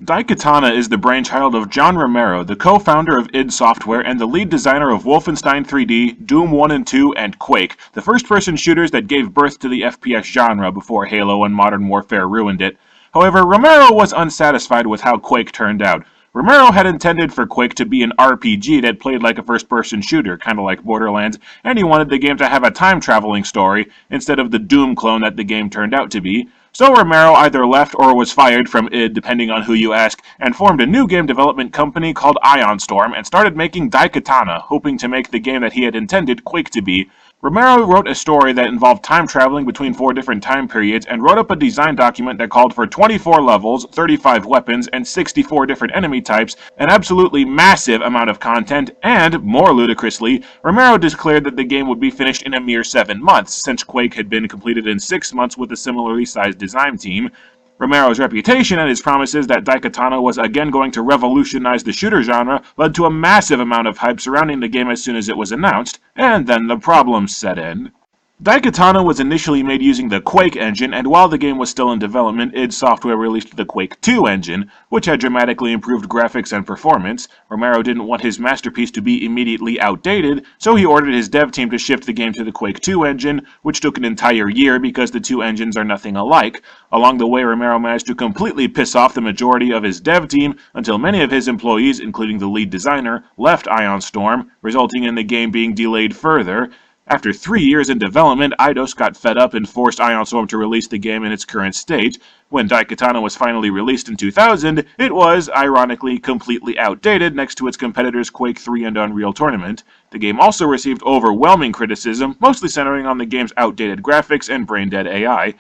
Daikatana is the brainchild of John Romero, the co-founder of id Software and the lead designer of Wolfenstein 3D, Doom 1 and 2, and Quake, the first-person shooters that gave birth to the FPS genre before Halo and Modern Warfare ruined it. However, Romero was unsatisfied with how Quake turned out. Romero had intended for Quake to be an RPG that played like a first-person shooter, kind of like Borderlands, and he wanted the game to have a time-traveling story, instead of the Doom clone that the game turned out to be. So Romero either left or was fired from id, depending on who you ask, and formed a new game development company called Storm and started making Daikatana, hoping to make the game that he had intended Quake to be. Romero wrote a story that involved time traveling between 4 different time periods and wrote up a design document that called for 24 levels, 35 weapons, and 64 different enemy types, an absolutely massive amount of content, and, more ludicrously, Romero declared that the game would be finished in a mere 7 months, since Quake had been completed in 6 months with a similarly sized design team. Romero's reputation and his promises that Daikatana was again going to revolutionize the shooter genre led to a massive amount of hype surrounding the game as soon as it was announced, and then the problems set in. Daikatana was initially made using the Quake engine, and while the game was still in development, id Software released the Quake 2 engine, which had dramatically improved graphics and performance. Romero didn't want his masterpiece to be immediately outdated, so he ordered his dev team to shift the game to the Quake 2 engine, which took an entire year because the two engines are nothing alike. Along the way, Romero managed to completely piss off the majority of his dev team until many of his employees, including the lead designer, left Storm, resulting in the game being delayed further. After 3 years in development, Eidos got fed up and forced Storm to release the game in its current state. When Daikatana was finally released in 2000, it was, ironically, completely outdated next to its competitors Quake 3 and Unreal Tournament. The game also received overwhelming criticism, mostly centering on the game's outdated graphics and brain-dead AI.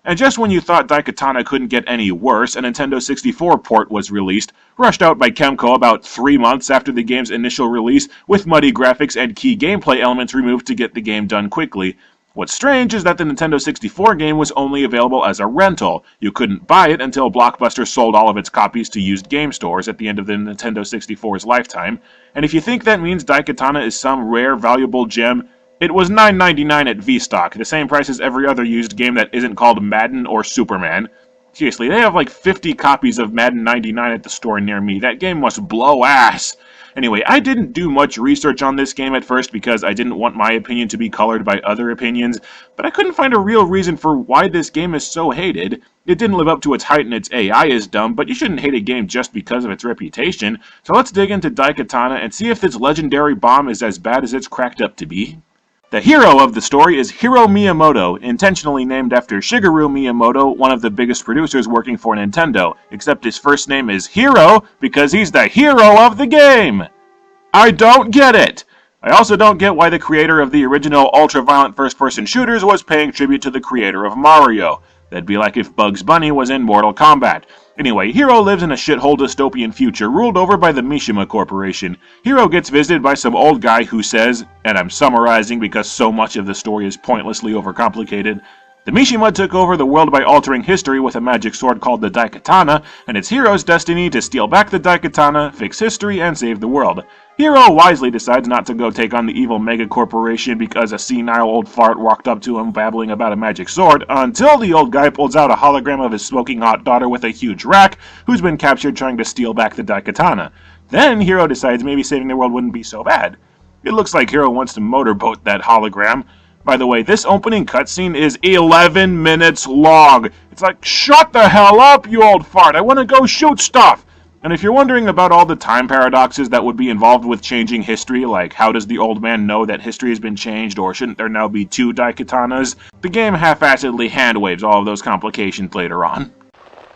And just when you thought Daikatana couldn't get any worse, a Nintendo 64 port was released, rushed out by Kemco about 3 months after the game's initial release, with muddy graphics and key gameplay elements removed to get the game done quickly. What's strange is that the Nintendo 64 game was only available as a rental. You couldn't buy it until Blockbuster sold all of its copies to used game stores at the end of the Nintendo 64's lifetime. And if you think that means Daikatana is some rare, valuable gem, it was $9.99 at VStock, the same price as every other used game that isn't called Madden or Superman. Seriously, they have like 50 copies of Madden 99 at the store near me. That game must blow ass. Anyway, I didn't do much research on this game at first because I didn't want my opinion to be colored by other opinions, but I couldn't find a real reason for why this game is so hated. It didn't live up to its height and its AI is dumb, but you shouldn't hate a game just because of its reputation. So let's dig into Daikatana and see if this legendary bomb is as bad as it's cracked up to be. The hero of the story is Hiro Miyamoto, intentionally named after Shigeru Miyamoto, one of the biggest producers working for Nintendo, except his first name is Hiro because he's the hero of the game! I don't get it! I also don't get why the creator of the original ultra-violent first-person shooters was paying tribute to the creator of Mario. That'd be like if Bugs Bunny was in Mortal Kombat. Anyway, Hiro lives in a shithole dystopian future ruled over by the Mishima Corporation. Hiro gets visited by some old guy who says, and I'm summarizing because so much of the story is pointlessly overcomplicated, the Mishima took over the world by altering history with a magic sword called the Daikatana, and it's Hiro's destiny to steal back the Daikatana, fix history, and save the world. Hiro wisely decides not to go take on the evil mega corporation because a senile old fart walked up to him babbling about a magic sword, until the old guy pulls out a hologram of his smoking hot daughter with a huge rack, who's been captured trying to steal back the Daikatana. Then Hiro decides maybe saving the world wouldn't be so bad. It looks like Hiro wants to motorboat that hologram. By the way, this opening cutscene is 11 minutes long. It's like, shut the hell up, you old fart, I want to go shoot stuff! And if you're wondering about all the time paradoxes that would be involved with changing history, like how does the old man know that history has been changed, or shouldn't there now be 2 Daikatanas, the game half-assedly hand-waves all of those complications later on.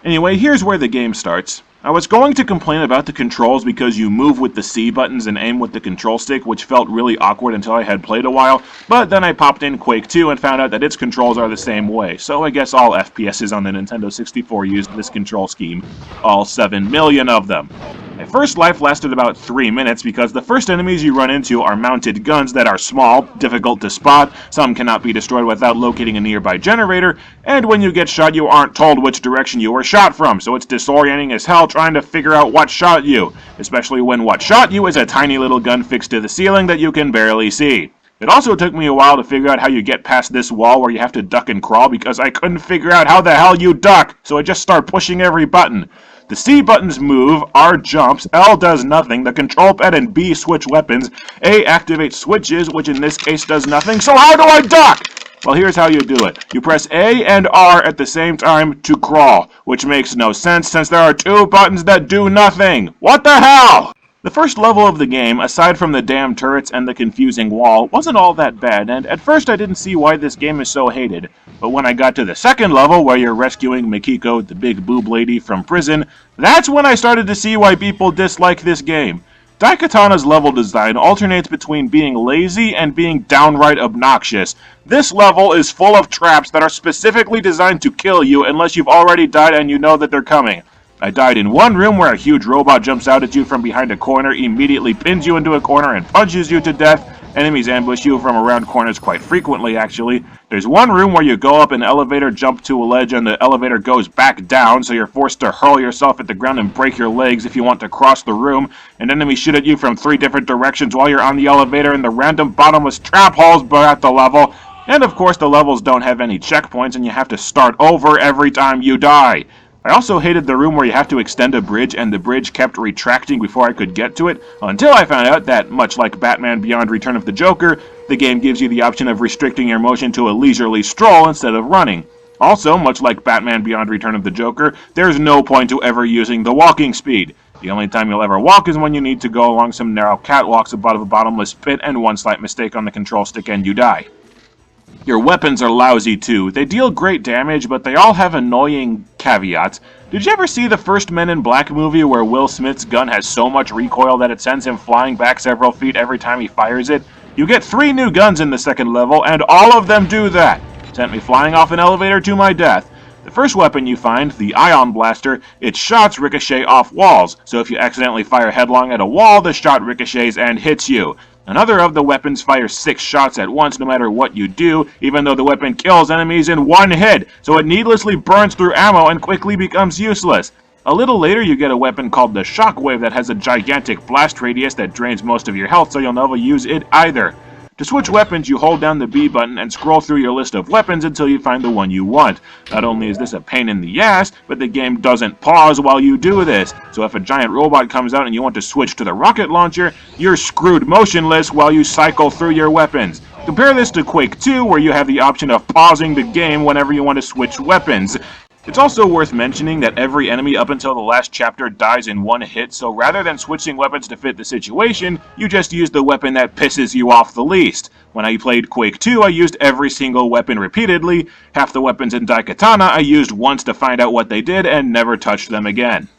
Anyway, here's where the game starts. I was going to complain about the controls because you move with the C buttons and aim with the control stick, which felt really awkward until I had played a while, but then I popped in Quake 2 and found out that its controls are the same way, so I guess all FPSs on the Nintendo 64 used this control scheme. All 7 million of them. My first life lasted about 3 minutes because the first enemies you run into are mounted guns that are small, difficult to spot, some cannot be destroyed without locating a nearby generator, and when you get shot you aren't told which direction you were shot from, so it's disorienting as hell trying to figure out what shot you, especially when what shot you is a tiny little gun fixed to the ceiling that you can barely see. It also took me a while to figure out how you get past this wall where you have to duck and crawl because I couldn't figure out how the hell you duck, so I just start pushing every button. The C buttons move, R jumps, L does nothing, the control pad and B switch weapons, A activates switches, which in this case does nothing, so how do I duck? Well, here's how you do it. You press A and R at the same time to crawl, which makes no sense since there are two buttons that do nothing. What the hell? The first level of the game, aside from the damn turrets and the confusing wall, wasn't all that bad, and at first I didn't see why this game is so hated. But when I got to the second level, where you're rescuing Mikiko, the big boob lady, from prison, that's when I started to see why people dislike this game. Daikatana's level design alternates between being lazy and being downright obnoxious. This level is full of traps that are specifically designed to kill you unless you've already died and you know that they're coming. I died in one room where a huge robot jumps out at you from behind a corner, immediately pins you into a corner, and punches you to death. Enemies ambush you from around corners quite frequently, actually. There's one room where you go up an elevator, jump to a ledge, and the elevator goes back down, so you're forced to hurl yourself at the ground and break your legs if you want to cross the room. And enemies shoot at you from 3 different directions while you're on the elevator, and the random bottomless trap holes at the level. And of course, the levels don't have any checkpoints, and you have to start over every time you die. I also hated the room where you have to extend a bridge, and the bridge kept retracting before I could get to it, until I found out that, much like Batman Beyond Return of the Joker, the game gives you the option of restricting your motion to a leisurely stroll instead of running. Also, much like Batman Beyond Return of the Joker, there's no point to ever using the walking speed. The only time you'll ever walk is when you need to go along some narrow catwalks above a bottomless pit, and one slight mistake on the control stick and you die. Your weapons are lousy too. They deal great damage, but they all have annoying caveats. Did you ever see the first Men in Black movie where Will Smith's gun has so much recoil that it sends him flying back several feet every time he fires it? You get 3 new guns in the second level, and all of them do that. Sent me flying off an elevator to my death. The first weapon you find, the Ion Blaster, its shots ricochet off walls, so if you accidentally fire headlong at a wall, the shot ricochets and hits you. Another of the weapons fires 6 shots at once no matter what you do, even though the weapon kills enemies in 1 hit, so it needlessly burns through ammo and quickly becomes useless. A little later you get a weapon called the Shockwave that has a gigantic blast radius that drains most of your health, so you'll never use it either. To switch weapons, you hold down the B button and scroll through your list of weapons until you find the one you want. Not only is this a pain in the ass, but the game doesn't pause while you do this. So if a giant robot comes out and you want to switch to the rocket launcher, you're screwed motionless while you cycle through your weapons. Compare this to Quake 2, where you have the option of pausing the game whenever you want to switch weapons. It's also worth mentioning that every enemy up until the last chapter dies in 1 hit, so rather than switching weapons to fit the situation, you just use the weapon that pisses you off the least. When I played Quake 2, I used every single weapon repeatedly. Half the weapons in Daikatana I used once to find out what they did and never touched them again.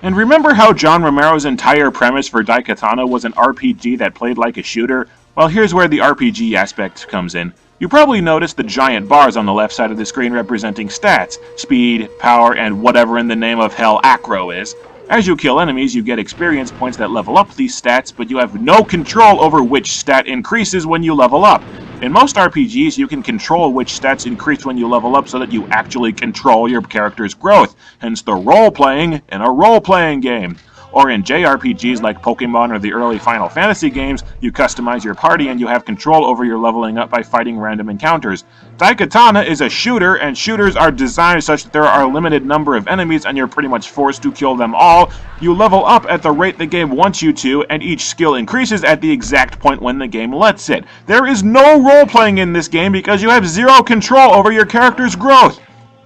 And remember how John Romero's entire premise for Daikatana was an RPG that played like a shooter? Well, here's where the RPG aspect comes in. You probably noticed the giant bars on the left side of the screen representing stats, speed, power, and whatever in the name of hell acro is. As you kill enemies, you get experience points that level up these stats, but you have no control over which stat increases when you level up. In most RPGs, you can control which stats increase when you level up so that you actually control your character's growth, hence the role-playing in a role-playing game. Or in JRPGs like Pokemon or the early Final Fantasy games, you customize your party and you have control over your leveling up by fighting random encounters. Daikatana is a shooter, and shooters are designed such that there are a limited number of enemies and you're pretty much forced to kill them all. You level up at the rate the game wants you to, and each skill increases at the exact point when the game lets it. There is no role-playing in this game because you have zero control over your character's growth.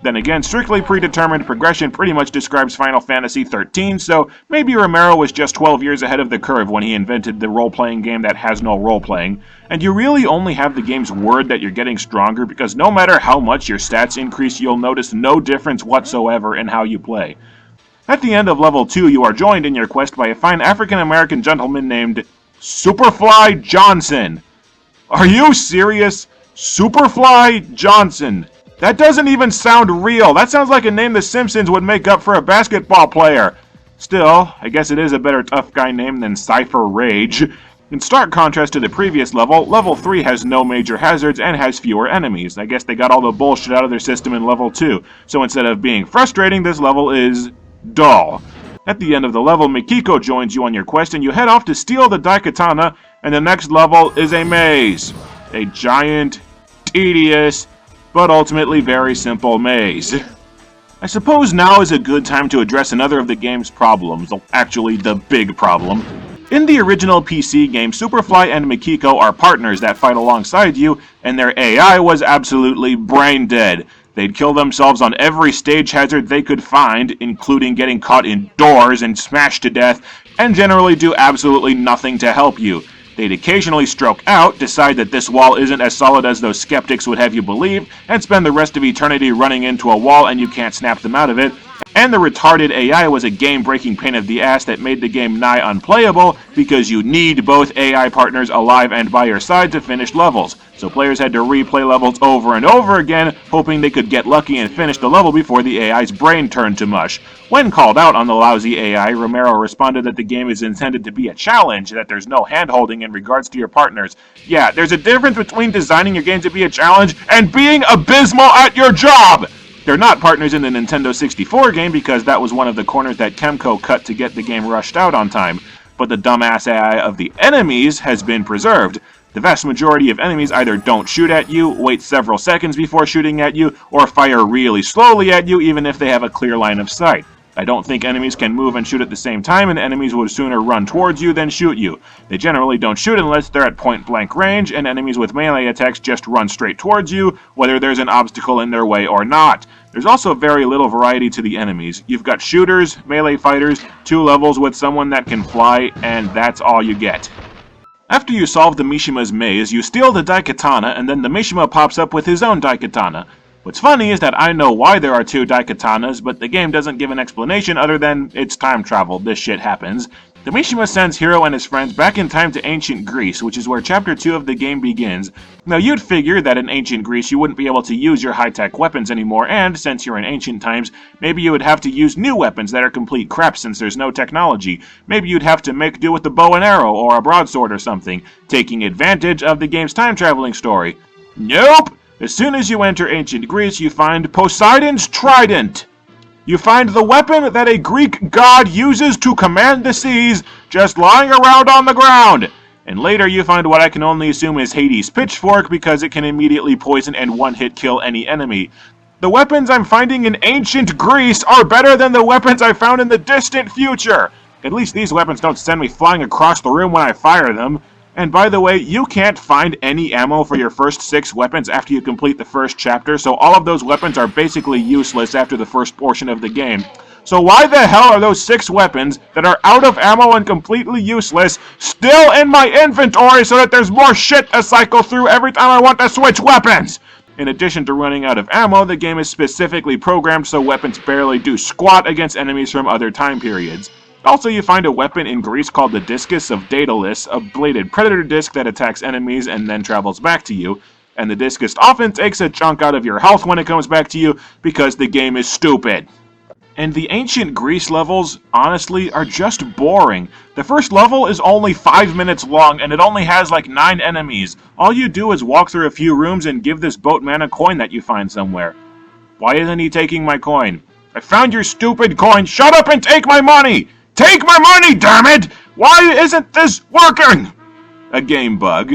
Then again, strictly predetermined progression pretty much describes Final Fantasy XIII, so maybe Romero was just 12 years ahead of the curve when he invented the role-playing game that has no role-playing. And you really only have the game's word that you're getting stronger because no matter how much your stats increase, you'll notice no difference whatsoever in how you play. At the end of level 2, you are joined in your quest by a fine African-American gentleman named Superfly Johnson. Are you serious? Superfly Johnson. That doesn't even sound real. That sounds like a name The Simpsons would make up for a basketball player. Still, I guess it is a better tough guy name than Cypher Rage. In stark contrast to the previous level, level 3 has no major hazards and has fewer enemies. I guess they got all the bullshit out of their system in level 2, so instead of being frustrating, this level is dull. At the end of the level, Mikiko joins you on your quest and you head off to steal the Daikatana, and the next level is a maze. A giant, tedious, but ultimately very simple maze. I suppose now is a good time to address another of the game's problems, actually the big problem. In the original PC game, Superfly and Mikiko are partners that fight alongside you, and their AI was absolutely brain dead. They'd kill themselves on every stage hazard they could find, including getting caught indoors and smashed to death, and generally do absolutely nothing to help you. They'd occasionally stroke out, decide that this wall isn't as solid as those skeptics would have you believe, and spend the rest of eternity running into a wall and you can't snap them out of it. And the retarded AI was a game-breaking pain in the ass that made the game nigh unplayable because you need both AI partners alive and by your side to finish levels. So players had to replay levels over and over again, hoping they could get lucky and finish the level before the AI's brain turned to mush. When called out on the lousy AI, Romero responded that the game is intended to be a challenge, that there's no hand-holding in regards to your partners. Yeah, there's a difference between designing your game to be a challenge and being abysmal at your job! They're not partners in the Nintendo 64 game because that was one of the corners that Kemco cut to get the game rushed out on time, but the dumbass AI of the enemies has been preserved. The vast majority of enemies either don't shoot at you, wait several seconds before shooting at you, or fire really slowly at you even if they have a clear line of sight. I don't think enemies can move and shoot at the same time, and enemies would sooner run towards you than shoot you. They generally don't shoot unless they're at point-blank range, and enemies with melee attacks just run straight towards you, whether there's an obstacle in their way or not. There's also very little variety to the enemies. You've got shooters, melee fighters, 2 levels with someone that can fly, and that's all you get. After you solve the Mishima's maze, you steal the Daikatana, and then the Mishima pops up with his own Daikatana. What's funny is that I know why there are 2 Daikatanas, but the game doesn't give an explanation other than it's time travel, this shit happens. The Mishima sends Hiro and his friends back in time to ancient Greece, which is where Chapter 2 of the game begins. Now you'd figure that in ancient Greece you wouldn't be able to use your high-tech weapons anymore, and since you're in ancient times, maybe you would have to use new weapons that are complete crap since there's no technology. Maybe you'd have to make do with a bow and arrow or a broadsword or something, taking advantage of the game's time-traveling story. Nope! As soon as you enter ancient Greece, you find Poseidon's trident. You find the weapon that a Greek god uses to command the seas just lying around on the ground. And later you find what I can only assume is Hades' pitchfork because it can immediately poison and one-hit kill any enemy. The weapons I'm finding in ancient Greece are better than the weapons I found in the distant future. At least these weapons don't send me flying across the room when I fire them. And by the way, you can't find any ammo for your first 6 weapons after you complete the first chapter, so all of those weapons are basically useless after the first portion of the game. So why the hell are those 6 weapons that are out of ammo and completely useless still in my inventory so that there's more shit to cycle through every time I want to switch weapons? In addition to running out of ammo, the game is specifically programmed so weapons barely do squat against enemies from other time periods. Also, you find a weapon in Greece called the Discus of Daedalus, a bladed predator disc that attacks enemies and then travels back to you. And the Discus often takes a chunk out of your health when it comes back to you because the game is stupid. And the ancient Greece levels, honestly, are just boring. The first level is only 5 minutes long and it only has like 9 enemies. All you do is walk through a few rooms and give this boatman a coin that you find somewhere. Why isn't he taking my coin? I found your stupid coin! Shut up and take my money! Take my money, damn it! Why isn't this working? A game bug.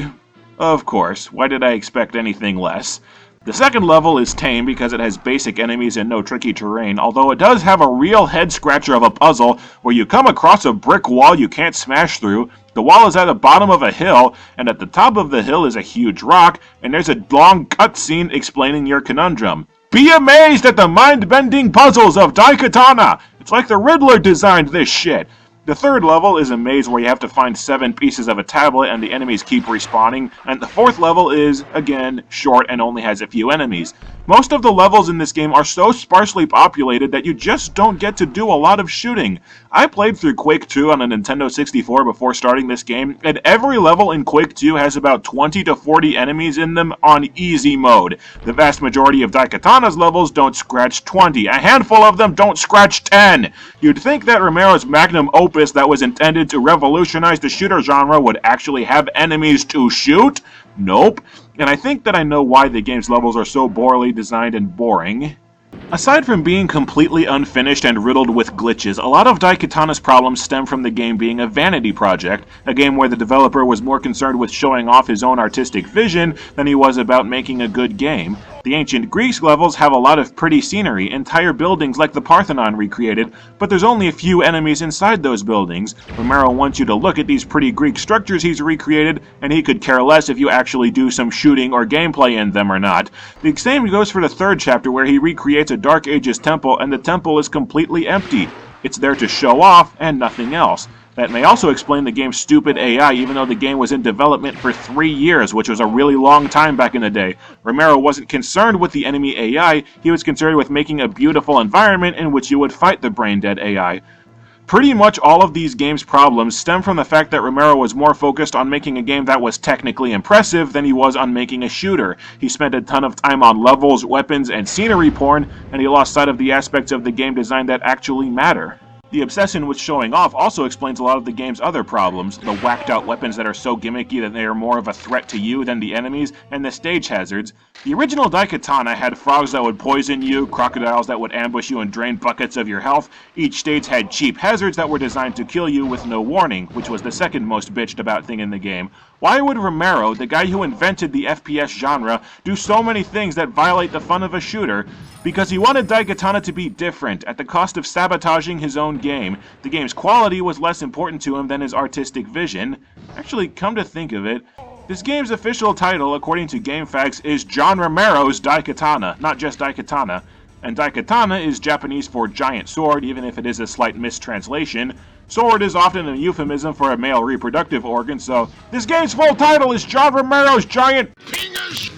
Of course, why did I expect anything less? The second level is tame because it has basic enemies and no tricky terrain, although it does have a real head-scratcher of a puzzle where you come across a brick wall you can't smash through, the wall is at the bottom of a hill, and at the top of the hill is a huge rock, and there's a long cutscene explaining your conundrum. Be amazed at the mind-bending puzzles of Daikatana! It's like the Riddler designed this shit. The third level is a maze where you have to find 7 pieces of a tablet and the enemies keep respawning, and the fourth level is, again, short and only has a few enemies. Most of the levels in this game are so sparsely populated that you just don't get to do a lot of shooting. I played through Quake 2 on a Nintendo 64 before starting this game, and every level in Quake 2 has about 20 to 40 enemies in them on easy mode. The vast majority of Daikatana's levels don't scratch 20. A handful of them don't scratch 10. You'd think that Romero's magnum opus that was intended to revolutionize the shooter genre would actually have enemies to shoot? Nope. And I think that I know why the game's levels are so poorly designed and boring. Aside from being completely unfinished and riddled with glitches, a lot of Daikatana's problems stem from the game being a vanity project, a game where the developer was more concerned with showing off his own artistic vision than he was about making a good game. The ancient Greece levels have a lot of pretty scenery, entire buildings like the Parthenon recreated, but there's only a few enemies inside those buildings. Romero wants you to look at these pretty Greek structures he's recreated, and he could care less if you actually do some shooting or gameplay in them or not. The same goes for the third chapter, where he recreates a Dark Ages temple, and the temple is completely empty. It's there to show off, and nothing else. That may also explain the game's stupid AI, even though the game was in development for 3 years, which was a really long time back in the day. Romero wasn't concerned with the enemy AI, he was concerned with making a beautiful environment in which you would fight the brain-dead AI. Pretty much all of these games' problems stem from the fact that Romero was more focused on making a game that was technically impressive than he was on making a shooter. He spent a ton of time on levels, weapons, and scenery porn, and he lost sight of the aspects of the game design that actually matter. The obsession with showing off also explains a lot of the game's other problems, the whacked-out weapons that are so gimmicky that they are more of a threat to you than the enemies, and the stage hazards. The original Daikatana had frogs that would poison you, crocodiles that would ambush you and drain buckets of your health. Each stage had cheap hazards that were designed to kill you with no warning, which was the second most bitched about thing in the game. Why would Romero, the guy who invented the FPS genre, do so many things that violate the fun of a shooter? Because he wanted Daikatana to be different, at the cost of sabotaging his own game. The game's quality was less important to him than his artistic vision. Actually, come to think of it, this game's official title, according to GameFAQs, is John Romero's Daikatana, not just Daikatana. And Daikatana is Japanese for giant sword, even if it is a slight mistranslation. Sword is often a euphemism for a male reproductive organ, so this game's full title is John Romero's Giant Penis!